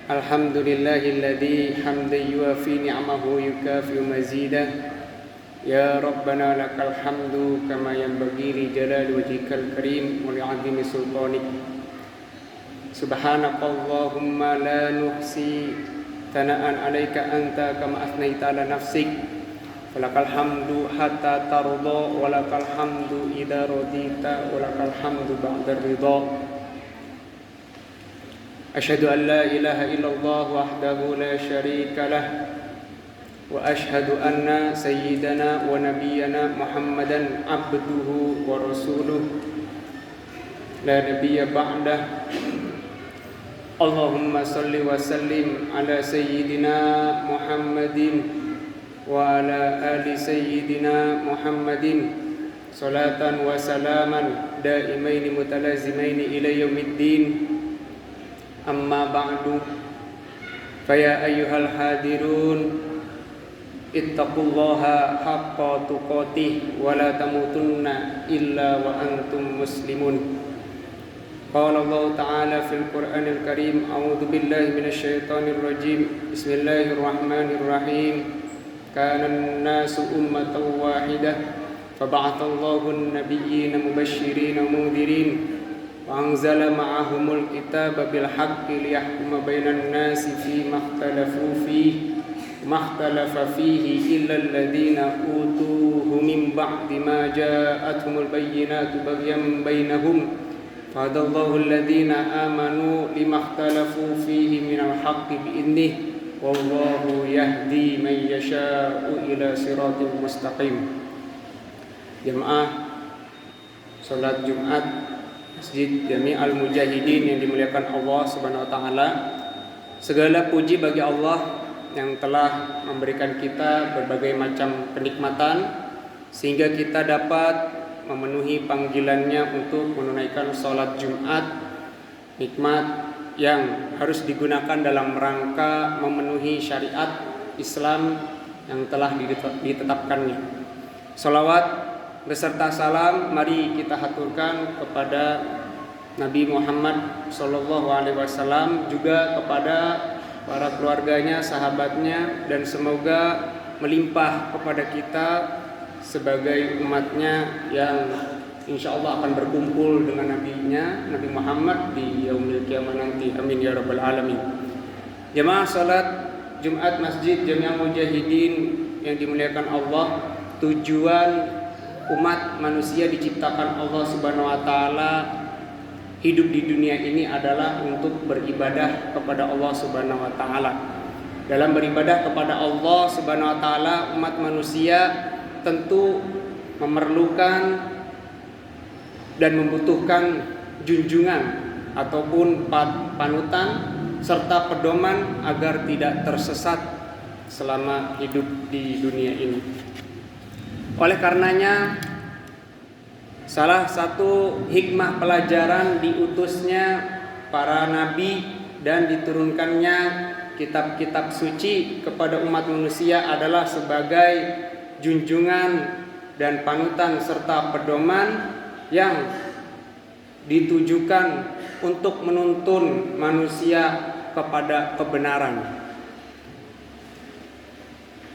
Alhamdulillahilladzi hamdan yuwafi ni'amahu yukafi mazidah. Ya Rabbana lakal hamdu kama yanbaghi li jalali wajhikal karim wa li'azimi sultanik. Subhanakallahumma la nuhsi thana'an 'alaika anta kama athnaita 'ala nafsik. Walakal hamdu hatta tarda wa lakal hamdu idza radita wa lakal hamdu ba'da ridha. Asyhadu an la ilaha illallah wahdahu la syarika lah wa asyhadu anna sayyidana wa nabiyyana Muhammadan abduhu wa rasuluh la nabiyya ba'dah. Allahumma salli wa sallim ala sayyidina Muhammadin wa ala ali sayyidina Muhammadin salatan wa salaman daimaini mutalazimaini ila yaumiddin. Amma ba'du, faya ayyuhal hadirun, ittaqullaha haqqa tuqatih wa la tamutunna illa wa antum muslimun. Qala Allah Ta'ala fil Qur'anil Karim, a'udzu billahi minasy syaithanir rajim. Bismillahirrahmanirrahim. Kana an-nasu ummatan wahidah, fab'athallahu an-nabiyyina mubasysyirin wa mundhirin. وأنزل معهم الكتاب بالحق ليحكم بين الناس فيما اختلفوا فيه وما اختلف فيه إلا الذين أوتوه من بعد ما جاءتهم البينات بغيا بينهم فهدى الله الذين آمنوا لما اختلفوا فيه من الحق بإذنه والله يهدي من يشاء إلى صراط مستقيم. Jemaah salat Jumat Masjid Jami' Al-Mujahidin yang dimuliakan Allah Subhanahu wa taala. Segala puji bagi Allah yang telah memberikan kita berbagai macam kenikmatan sehingga kita dapat memenuhi panggilannya untuk menunaikan salat Jumat, nikmat yang harus digunakan dalam rangka memenuhi syariat Islam yang telah ditetapkannya. Salawat beserta salam mari kita haturkan kepada Nabi Muhammad sallallahu alaihi wasallam, juga kepada para keluarganya, sahabatnya, dan semoga melimpah kepada kita sebagai umatnya yang insyaallah akan berkumpul dengan nabinya Nabi Muhammad di yaumil qiyamah nanti. Amin ya rabbal alamin. Jemaah salat Jumat Masjid Jami' Al-Mujahidin yang dimuliakan Allah, tujuan umat manusia diciptakan Allah Subhanahu wa taala hidup di dunia ini adalah untuk beribadah kepada Allah Subhanahu wa taala. Dalam beribadah kepada Allah Subhanahu wa taala, umat manusia tentu memerlukan dan membutuhkan junjungan ataupun panutan serta pedoman agar tidak tersesat selama hidup di dunia ini. Oleh karenanya, salah satu hikmah pelajaran diutusnya para nabi dan diturunkannya kitab-kitab suci kepada umat manusia adalah sebagai junjungan dan panutan serta pedoman yang ditujukan untuk menuntun manusia kepada kebenaran.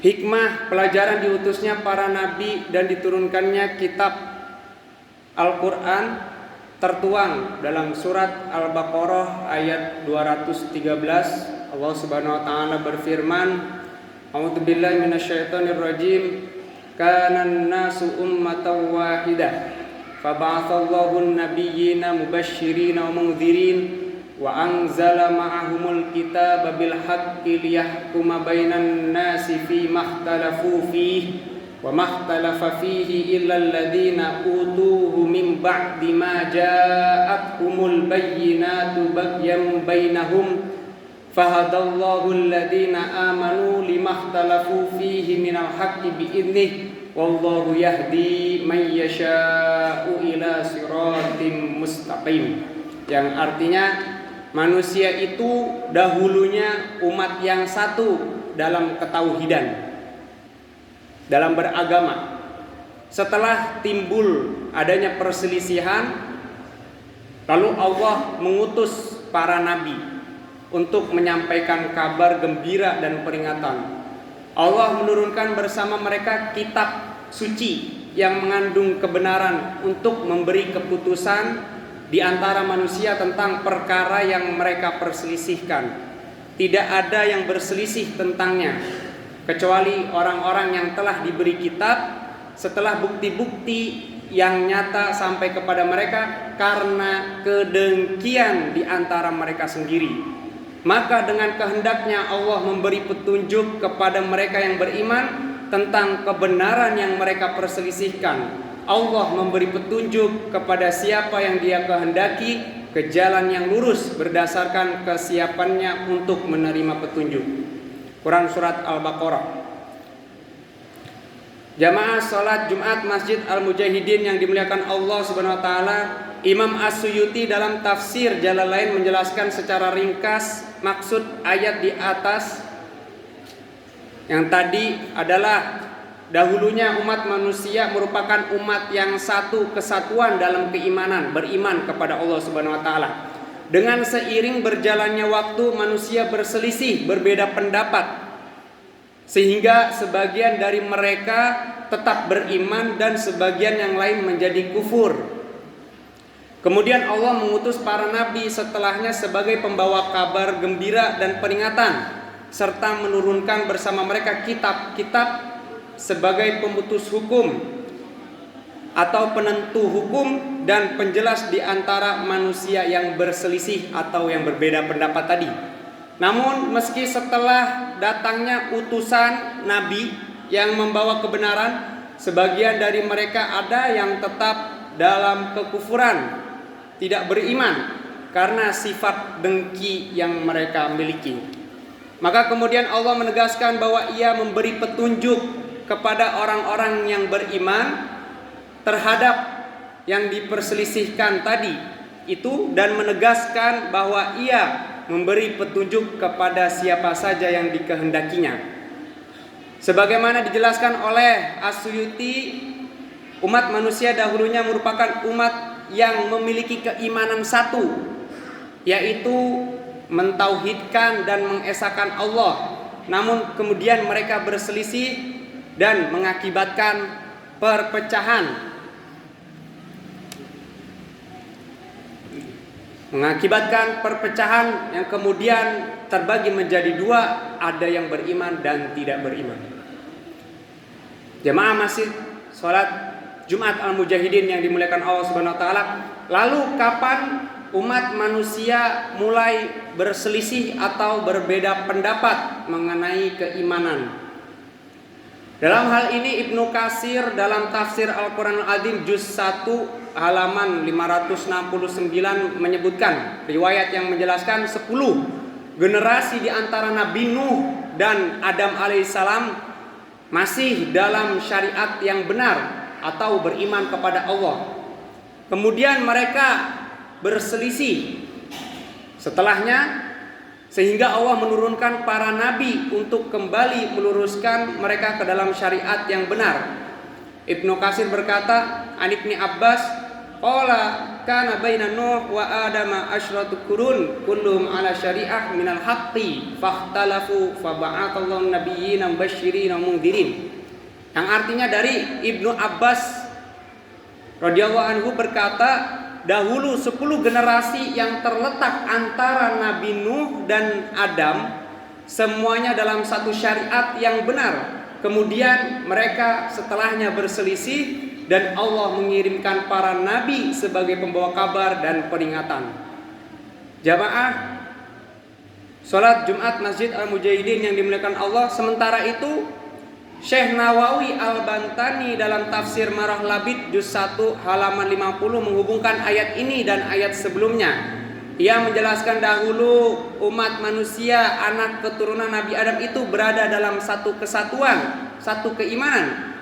Hikmah pelajaran diutusnya para nabi dan diturunkannya kitab Al-Quran tertuang dalam surat Al-Baqarah ayat 213. Allah Subhanahu wa taala berfirman, A'udzu billahi minasyaitonir rajim. Kana an-nasu ummatan wahidah, fab'atsallahu an-nabiyyina mubasysyirin wa mundhirin wa anzala ma'ahumul kitaba bil haqqi liyahkuma bainan nasi fi makhtalafu fihi wa makhtalafa fihi illa alladziina utuhu min ba'di ma ja'athumul bayyinatu baghyan bainahum fahadallahu alladziina amanu limakhtalafu fihi minal haqqi bi'idnihi wallahu yahdi man yasha'u ila siratim mustaqim. Yang artinya manusia itu dahulunya umat yang satu dalam ketauhidan, dalam beragama. Setelah timbul adanya perselisihan, lalu Allah mengutus para nabi untuk menyampaikan kabar gembira dan peringatan. Allah menurunkan bersama mereka kitab suci yang mengandung kebenaran untuk memberi keputusan di antara manusia tentang perkara yang mereka perselisihkan. Tidak ada yang berselisih tentangnya kecuali orang-orang yang telah diberi kitab setelah bukti-bukti yang nyata sampai kepada mereka karena kedengkian di antara mereka sendiri. Maka dengan kehendaknya Allah memberi petunjuk kepada mereka yang beriman tentang kebenaran yang mereka perselisihkan. Allah memberi petunjuk kepada siapa yang Dia kehendaki ke jalan yang lurus berdasarkan kesiapannya untuk menerima petunjuk. Quran Surat Al-Baqarah. Jamaah salat Jumat Masjid Al-Mujahidin yang dimuliakan Allah Subhanahu wa taala, Imam As-Suyuti dalam tafsir Jalalain menjelaskan secara ringkas maksud ayat di atas yang tadi adalah dahulunya umat manusia merupakan umat yang satu kesatuan dalam keimanan, beriman kepada Allah Subhanahu wa taala. Dengan seiring berjalannya waktu manusia berselisih, berbeda pendapat, sehingga sebagian dari mereka tetap beriman dan sebagian yang lain menjadi kufur. Kemudian Allah mengutus para nabi setelahnya sebagai pembawa kabar gembira dan peringatan, serta menurunkan bersama mereka kitab-kitab sebagai pemutus hukum atau penentu hukum dan penjelas di antara manusia yang berselisih atau yang berbeda pendapat tadi. Namun meski setelah datangnya utusan nabi yang membawa kebenaran, sebagian dari mereka ada yang tetap dalam kekufuran, tidak beriman karena sifat dengki yang mereka miliki. Maka kemudian Allah menegaskan bahwa Ia memberi petunjuk kepada orang-orang yang beriman terhadap yang diperselisihkan tadi itu, dan menegaskan bahwa Ia memberi petunjuk kepada siapa saja yang dikehendakinya. Sebagaimana dijelaskan oleh As-Suyuti, umat manusia dahulunya merupakan umat yang memiliki keimanan satu, yaitu mentauhidkan dan mengesahkan Allah. Namun kemudian mereka berselisih dan mengakibatkan perpecahan. Mengakibatkan perpecahan yang kemudian terbagi menjadi dua, ada yang beriman dan tidak beriman. Jamaah masjid salat Jumat Al-Mujahidin yang dimuliakan Allah Subhanahu wa taala, lalu kapan umat manusia mulai berselisih atau berbeda pendapat mengenai keimanan? Dalam hal ini Ibnu Katsir dalam tafsir Al-Quran Al-Azim juz 1 halaman 569 menyebutkan riwayat yang menjelaskan 10 generasi di antara Nabi Nuh dan Adam alaihissalam masih dalam syariat yang benar atau beriman kepada Allah. Kemudian mereka berselisih setelahnya, sehingga Allah menurunkan para nabi untuk kembali meluruskan mereka ke dalam syariat yang benar. Ibnu Katsir berkata, an Ibni Abbas qala kana baina Nuh wa Adama asyratu qurun kulluhum ala syari'ah minal haqqi fahtalafu fa ba'athallahu nabiyyina mubasysyirin wa mundhirin. Yang artinya dari Ibnu Abbas radhiyallahu anhu berkata, dahulu 10 generasi yang terletak antara Nabi Nuh dan Adam, semuanya dalam satu syariat yang benar. Kemudian mereka setelahnya berselisih dan Allah mengirimkan para nabi sebagai pembawa kabar dan peringatan. Jamaah salat Jumat Masjid Al-Mujahidin yang dimuliakan Allah, sementara itu Syekh Nawawi Al-Bantani dalam tafsir Marah Labid juz 1 halaman 50 menghubungkan ayat ini dan ayat sebelumnya. Ia menjelaskan dahulu umat manusia, anak keturunan Nabi Adam itu berada dalam satu kesatuan, satu keimanan.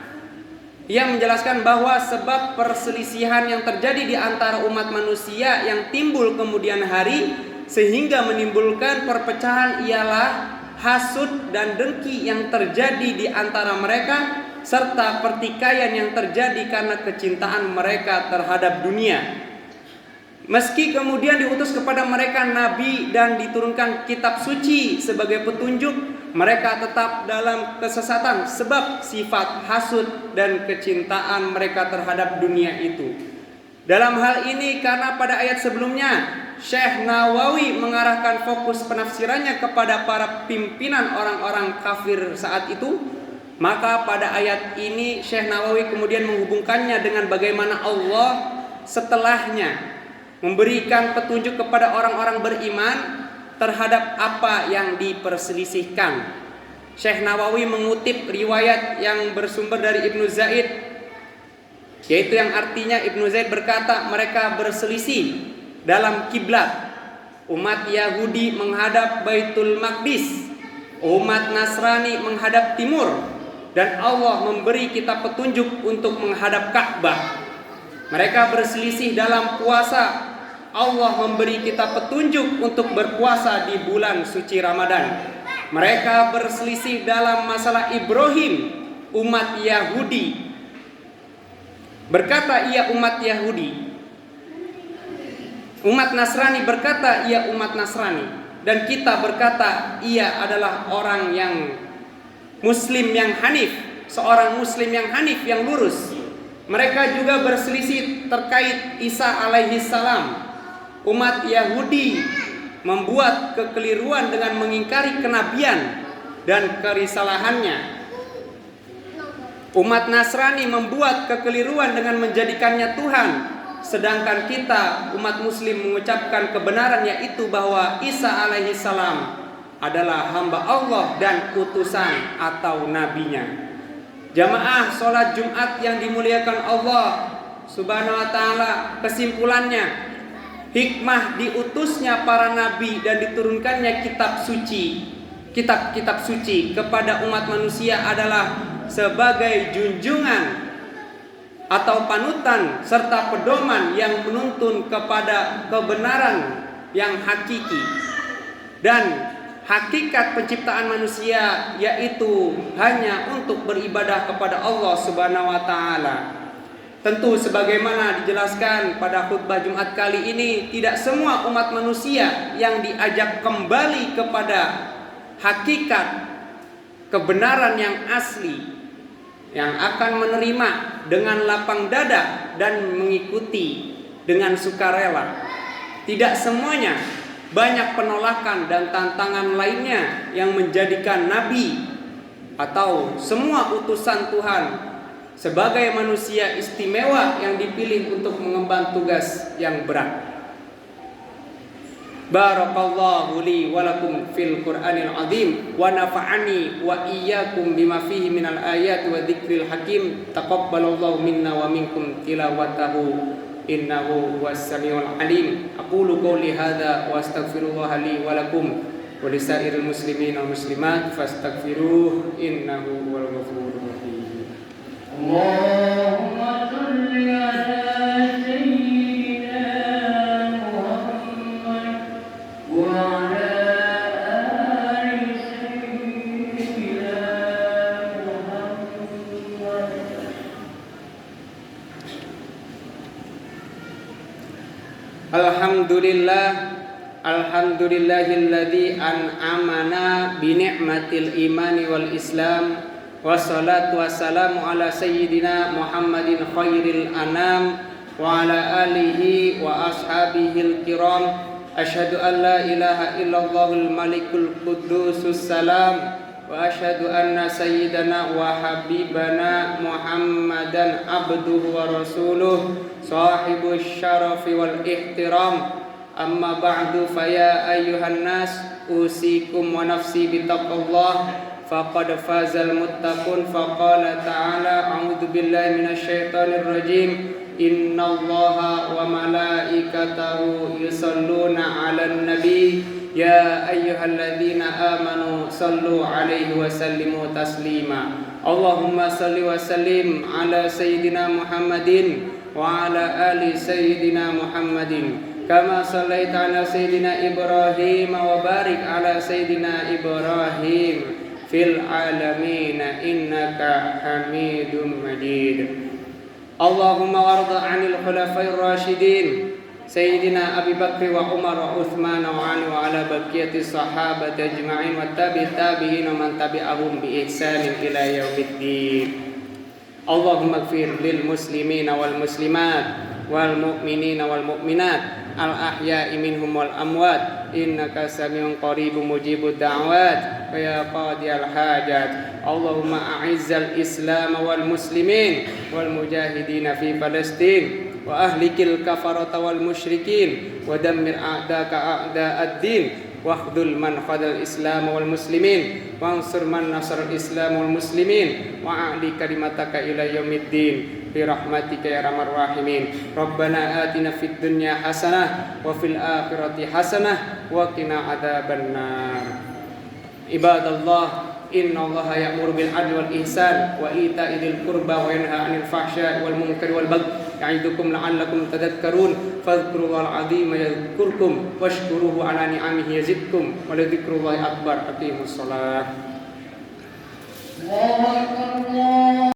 Ia menjelaskan bahwa sebab perselisihan yang terjadi di antara umat manusia yang timbul kemudian hari sehingga menimbulkan perpecahan ialah hasud dan dengki yang terjadi di antara mereka, serta pertikaian yang terjadi karena kecintaan mereka terhadap dunia. Meski kemudian diutus kepada mereka nabi dan diturunkan kitab suci sebagai petunjuk, mereka tetap dalam kesesatan sebab sifat hasud dan kecintaan mereka terhadap dunia itu. Dalam hal ini karena pada ayat sebelumnya Syekh Nawawi mengarahkan fokus penafsirannya kepada para pimpinan orang-orang kafir saat itu, maka pada ayat ini Syekh Nawawi kemudian menghubungkannya dengan bagaimana Allah setelahnya memberikan petunjuk kepada orang-orang beriman terhadap apa yang diperselisihkan. Syekh Nawawi mengutip riwayat yang bersumber dari Ibnu Zaid, yaitu yang artinya Ibnu Zaid berkata mereka berselisih dalam kiblat. Umat Yahudi menghadap Baitul Maqdis, umat Nasrani menghadap timur, dan Allah memberi kita petunjuk untuk menghadap Ka'bah. Mereka berselisih dalam puasa. Allah memberi kita petunjuk untuk berpuasa di bulan suci Ramadan. Mereka berselisih dalam masalah Ibrahim, umat Yahudi. Berkata ia umat Yahudi. Umat Nasrani berkata ia umat Nasrani. Dan kita berkata ia adalah orang yang Muslim yang hanif, seorang Muslim yang hanif, yang lurus. Mereka juga berselisih terkait Isa alaihi salam. Umat Yahudi membuat kekeliruan dengan mengingkari kenabian dan kerisalahannya. Umat Nasrani membuat kekeliruan dengan menjadikannya Tuhan. Sedangkan kita umat Muslim mengucapkan kebenaran, yaitu bahwa Isa alaihi salam adalah hamba Allah dan utusan atau nabinya. Jamaah sholat Jumat yang dimuliakan Allah Subhanahu wa ta'ala, kesimpulannya hikmah diutusnya para nabi dan diturunkannya kitab suci, kitab-kitab suci kepada umat manusia adalah sebagai junjungan atau panutan serta pedoman yang menuntun kepada kebenaran yang hakiki. Dan hakikat penciptaan manusia yaitu hanya untuk beribadah kepada Allah Subhanahu wa ta'ala. Tentu sebagaimana dijelaskan pada khutbah Jumat kali ini, tidak semua umat manusia yang diajak kembali kepada hakikat kebenaran yang asli, yang akan menerima dengan lapang dada dan mengikuti dengan sukarela. Tidak semuanya, banyak penolakan dan tantangan lainnya yang menjadikan nabi atau semua utusan Tuhan sebagai manusia istimewa yang dipilih untuk mengemban tugas yang berat. Barakallahu li wa lakum fil Qur'anil azim wa nafa'ani wa iyyakum bima fihi minal ayati wa dzikril hakim. Taqabbalallahu minna wa minkum tilawatahu innahu huwas samiul alim. Aqulu qouli hadza wa astaghfirullah li wa lakum wa lisairil muslimin wal muslimat fastaghfiruh innahu huwal ghafurur rahim. Allahumma shalli ala sayyidina Muhammad wa ala ali sayyidina Muhammad. Alhamdulillahilladzi an'amana bi ni'matil imani wal islam. Wassalatu wassalamu ala sayyidina Muhammadin khairil anam wa ala alihi wa ashabihil kiram. Asyhadu an la ilaha illallahul malikul qudusus salam wa asyhadu anna sayyidana wa habibana Muhammadan abduhu wa rasuluh sahibus syarafi wal ihtiram. Amma ba'du, faya ayyuhan nas usikum wa nafsi bitaqwallah faqad fazal muttaqun. Faqala ta'ala a'udzu billahi minasyaitonir rajim. Innallaha wa malaikatahu yusholluna 'alan nabi ya ayyuhalladzina amanu shallu 'alaihi wa sallimu taslima. Allahumma shalli wa sallim ala sayyidina Muhammadin wa ala ali sayyidina Muhammadin kama shallaita ala sayyidina Ibrahim wa barik ala sayyidina Ibrahim fil alamin innaka Hamidum Majid. Allahumma warda 'anil khulafair rasyidin سيدنا أبي بكر وعمر وعثمان وعلي وعلى بقية الصحابة أجمعين والتابعين ومن تبعهم بإحسان إلى يوم الدين. اللهم اغفر للمسلمين والمسلمات والمؤمنين والمؤمنات الأحياء منهم والأموات إنك سميع قريب مجيب الدعوات ويا قاضي الحاجات. اللهم أعز الإسلام والمسلمين والمجاهدين في فلسطين وأهلك الكفرة والمشركين ودمر أعداءك أعداء الدين واخذل من خذل الإسلام والمسلمين وانصر من نصر الإسلام والمسلمين وأعلي كلمتك إلى يوم الدين برحمتك يا أرحم الراحمين. ربنا آتنا في الدنيا حسنة وفي الآخرة حسنة وقنا عذاب النار. عباد الله إن الله يأمر بالعدل والإحسان وإيتاء ذي القربى وينهى عن الفحشاء والمنكر والبغي يعظكم لعلكم تذكرون فاذكروا الله العظيم يذكركم واشكروه على نعمه يزدكم ولذكر الله أكبر. أقيموا الصلاة.